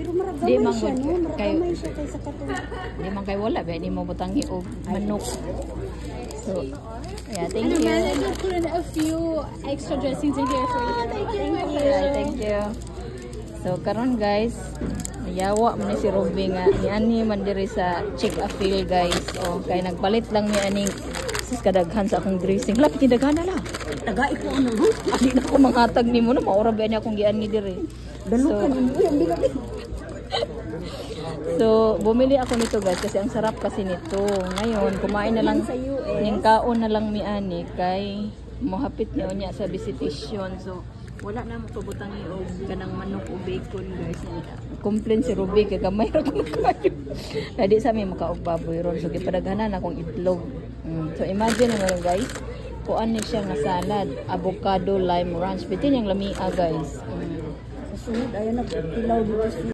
Pero Di maragamay man siya, good no? kay- Maragamay siya kaysa katong. Di man kay wala ba, di mo butangi og manok. So, yeah, thank And you. Amanda just put in a few extra dressings in here for you. Thank you. Yeah, thank you. So karon guys, yawa man ni si Ruby nga ni ani man diri sa check a feel guys. O kay nagpalit lang ni aning sis kadaghan sa akong dressing. Lapit ni daghan na la. Tagai ko ano. Ani na ko mangatag nimo na maura ba ni akong giani diri. Dalukan mo yung bilang. So bumili ako nito guys kasi ang sarap kasi nito. Ngayon kumain na lang Sa US. ning kaon na lang mi ani kay mohapit niya unya sa visitation. So wala na mo pabutangi og kanang manok o bacon guys. Complain si Ruby kay gamay ra ko kayo. Dadi sa mi makaog baboy ron so gipadaghanan akong itlog. So imagine mo guys, kuan ni siya nga salad, avocado, lime ranch. Bitin yang lamia guys. Sunod ayan na pilaw dito.